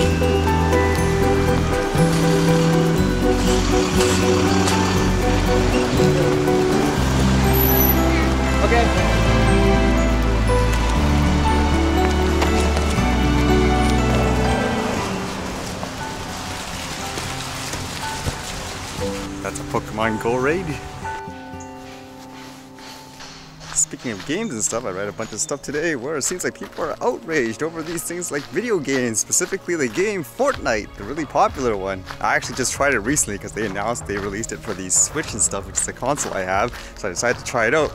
Okay. That's a Pokemon Go raid. Speaking of games and stuff, I read a bunch of stuff today where it seems like people are outraged over these things like video games, specifically the game Fortnite, the really popular one. I actually just tried it recently because they announced they released it for the Switch and stuff, which is the console I have, so I decided to try it out.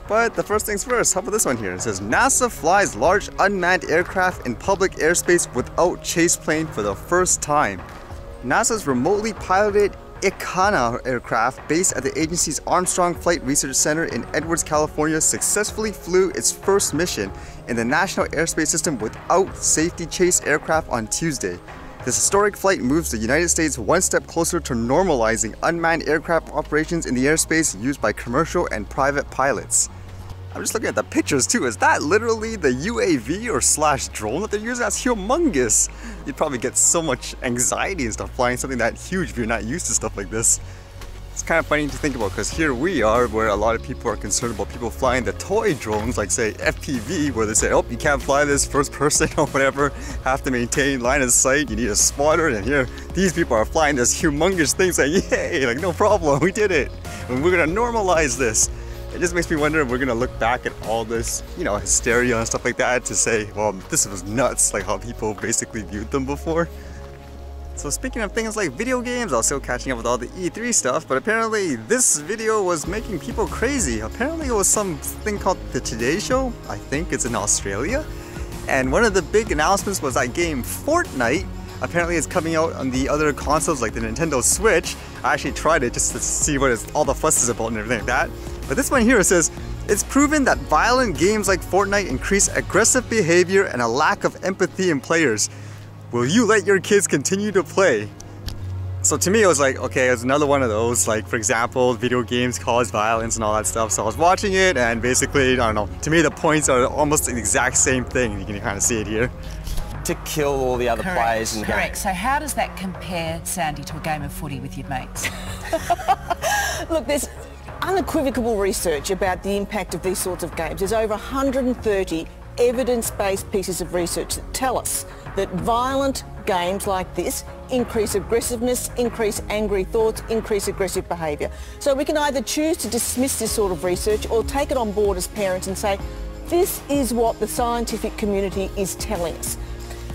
But the first things first, how about this one here? It says, NASA flies large unmanned aircraft in public airspace without chase plane for the first time. NASA's remotely piloted Icana aircraft based at the agency's Armstrong Flight Research Center in Edwards, California successfully flew its first mission in the National Airspace System without safety chase aircraft on Tuesday. This historic flight moves the United States one step closer to normalizing unmanned aircraft operations in the airspace used by commercial and private pilots. I'm just looking at the pictures too. Is that literally the UAV or slash drone that they're using? That's humongous. You'd probably get so much anxiety and stuff flying something that huge if you're not used to stuff like this. It's kind of funny to think about because here we are where a lot of people are concerned about people flying the toy drones like say FPV, where they say, oh, you can't fly this first person or whatever, have to maintain line of sight, you need a spotter, and here these people are flying this humongous thing saying, yay, like no problem, we did it, and we're gonna normalize this. It just makes me wonder if we're gonna look back at all this, you know, hysteria and stuff like that to say, well, this was nuts, like how people basically viewed them before. So speaking of things like video games, I was still catching up with all the E3 stuff, but apparently this video was making people crazy. Apparently it was something called the Today Show. I think it's in Australia. And one of the big announcements was that game Fortnite. Apparently it's coming out on the other consoles like the Nintendo Switch. I actually tried it just to see what all the fuss is about and everything like that. But this one here says, it's proven that violent games like Fortnite increase aggressive behavior and a lack of empathy in players. Will you let your kids continue to play? So to me it was like, okay, it's another one of those, like for example, video games cause violence and all that stuff. So I was watching it and basically, I don't know, to me the points are almost the exact same thing. You can kind of see it here. To kill all the other players in the game. Correct. So how does that compare, Sandy, to a game of footy with your mates? Look, there's unequivocal research about the impact of these sorts of games. There's over 130 evidence-based pieces of research that tell us that violent games like this increase aggressiveness, increase angry thoughts, increase aggressive behaviour. So we can either choose to dismiss this sort of research or take it on board as parents and say, this is what the scientific community is telling us.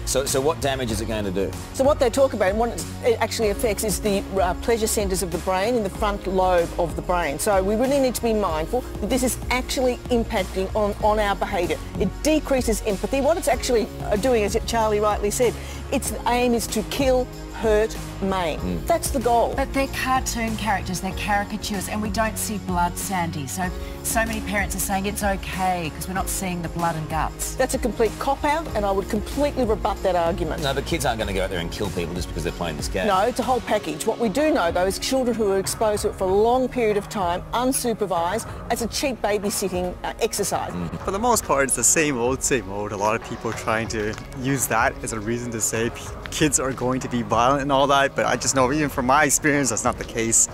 So what damage is it going to do? So what they talk about and what it actually affects is the pleasure centres of the brain in the front lobe of the brain. So we really need to be mindful that this is actually impacting on our behaviour. It decreases empathy. What it's actually doing, as Charlie rightly said, its aim is to kill, hurt, maim. That's the goal. But they're cartoon characters, they're caricatures, and we don't see blood, Sandy. So many parents are saying it's okay because we're not seeing the blood and guts. That's a complete cop-out, and I would completely rebut that argument. No, but kids aren't going to go out there and kill people just because they're playing this game. No, it's a whole package. What we do know, though, is children who are exposed to it for a long period of time, unsupervised, as a cheap babysitting exercise. For the most part, it's the same old, same old. A lot of people trying to use that as a reason to say kids are going to be violent and all that, but I just know even from my experience that's not the case.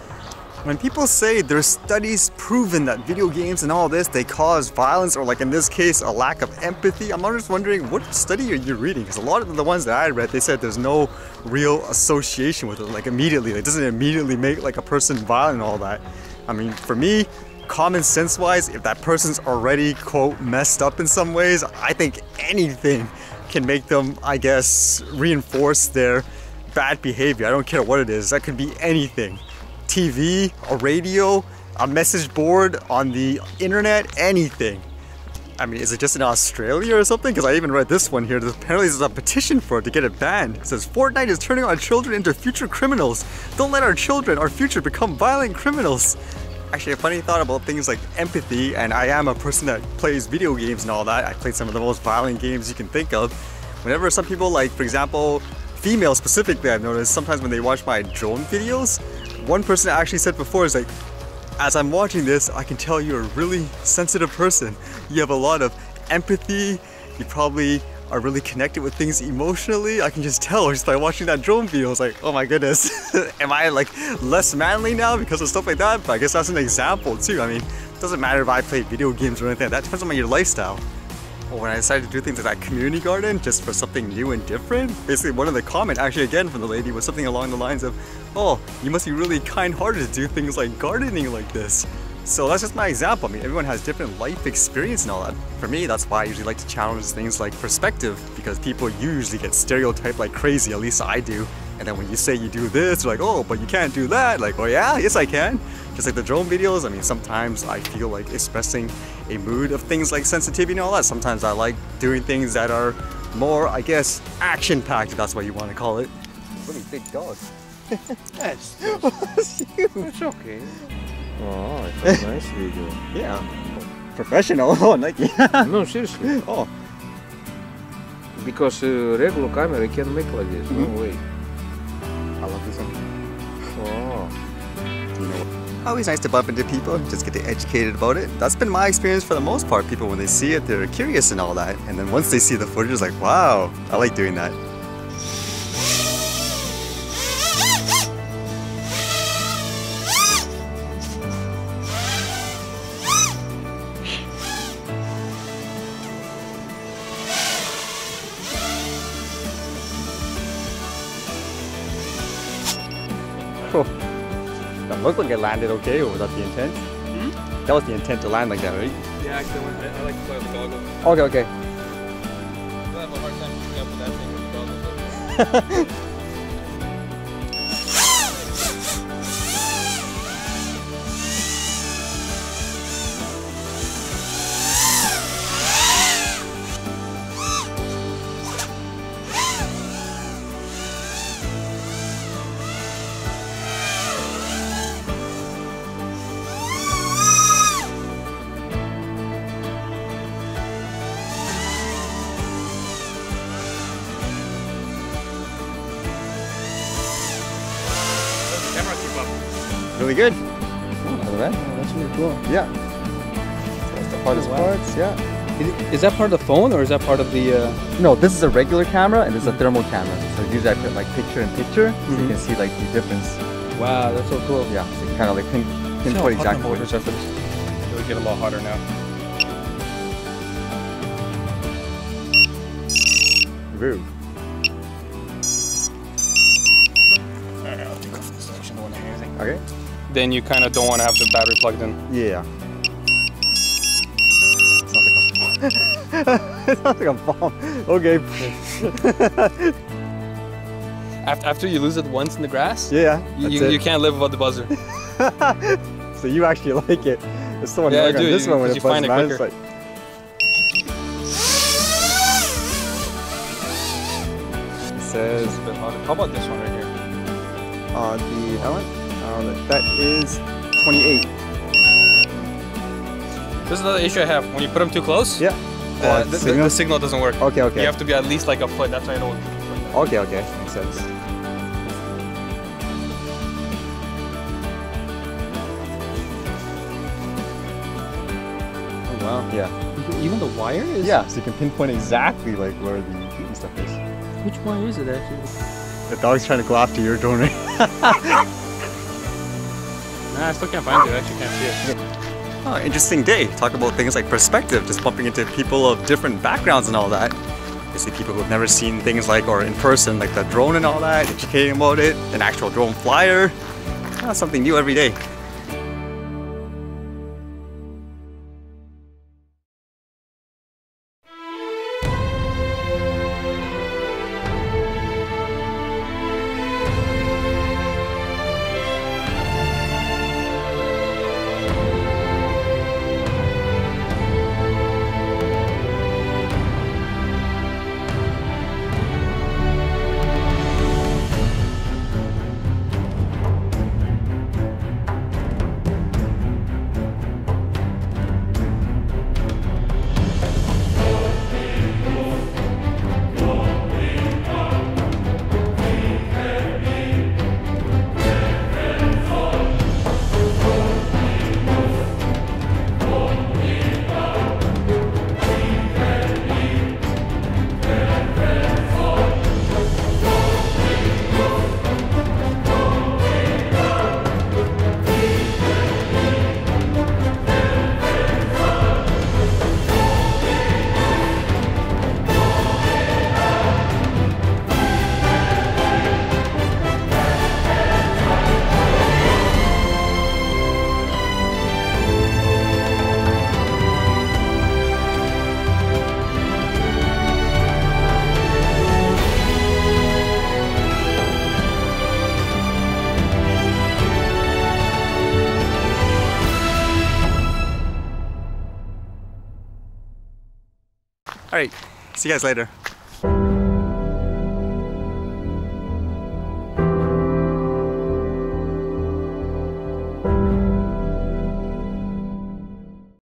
When people say there's studies proven that video games and all this, they cause violence or like in this case a lack of empathy, I'm just wondering what study are you reading? Because a lot of the ones that I read, they said there's no real association with it, like immediately. It doesn't immediately make like a person violent and all that. I mean, for me, common sense wise, if that person's already quote messed up in some ways, I think anything can make them, I guess, reinforce their bad behavior. I don't care what it is. That could be anything. TV, a radio, a message board on the internet, anything. I mean, is it just in Australia or something? Because I even read this one here. Apparently there's a petition for it to get it banned. It says, Fortnite is turning our children into future criminals. Don't let our children, our future, become violent criminals. Actually, a funny thought about things like empathy, and I am a person that plays video games and all that. I played some of the most violent games you can think of. Whenever some people, like for example, females specifically, I've noticed sometimes when they watch my drone videos, one person actually said before is like, as I'm watching this, I can tell you're a really sensitive person. You have a lot of empathy. You probably are really connected with things emotionally. I can just tell just by watching that drone video. It's like, oh my goodness, am I like less manly now because of stuff like that? But I guess that's an example too. I mean, it doesn't matter if I play video games or anything. That depends on your lifestyle. Or when I decided to do things like that community garden just for something new and different, basically one of the comments, actually again from the lady, was something along the lines of, oh, you must be really kind-hearted to do things like gardening like this. So that's just my example. I mean, everyone has different life experience and all that. For me, that's why I usually like to challenge things like perspective, because people usually get stereotyped like crazy, at least I do. And then when you say you do this, they're like, oh, but you can't do that. Like, oh yeah, yes I can. Just like the drone videos, I mean, sometimes I feel like expressing a mood of things like sensitivity and all that. Sometimes I like doing things that are more, I guess, action-packed, if that's what you want to call it. Really big dog. That's huge. it's okay. Oh, it's a nice video. Yeah. Professional. Oh, Nike. No, seriously. Oh. Because regular camera you can make like this. No way. I love this one. Oh. You know, always nice to bump into people, just get educated about it. That's been my experience for the most part. People, when they see it, they're curious and all that. And then once they see the footage, it's like, wow, I like doing that. Oh. That looked like it landed okay, or was that the intent? Hmm? That was the intent to land like that, right? Yeah, actually, I like to play with the goggles. Okay, okay. I have a hard time keeping up with that thing with the goggles. Really good. Oh, that's really cool. Yeah. So that's the hardest parts, yeah. Is that part of the phone or is that part of the... No, this is a regular camera and this is a thermal camera. So usually I put like picture in picture so you can see like the difference. Wow, that's so cool. Yeah, so you kind of like pinpoint exactly what It would get a lot hotter now. Woo. Alright, I'll take off this section, don't want to hear anything. Okay. Then you kind of don't want to have the battery plugged in. Yeah. It sounds like a bomb. Okay. After you lose it once in the grass, Yeah. you can't live without the buzzer. So you actually like it. It's so Yeah, I annoying on do, this one when because it you find buzzes, it man. quicker. It says It's a bit hotter. How about this one right here? the element, that is 28. This is another issue I have. When you put them too close, Yeah. the signal doesn't work. Okay, okay. You have to be at least like a foot. That's why I don't. Okay, okay. Makes sense. Oh, wow. Yeah. Even the wire is... Yeah, so you can pinpoint exactly like where the heat and stuff is. Which wire is it actually? The dog's trying to go after your drone, right? Nah, I still can't find it. I actually can't see it. Oh, interesting day. Talk about things like perspective, just bumping into people of different backgrounds and all that. You see people who have never seen things like, or in person, like the drone and all that, educating about it, an actual drone flyer. Something new every day. Alright, see you guys later.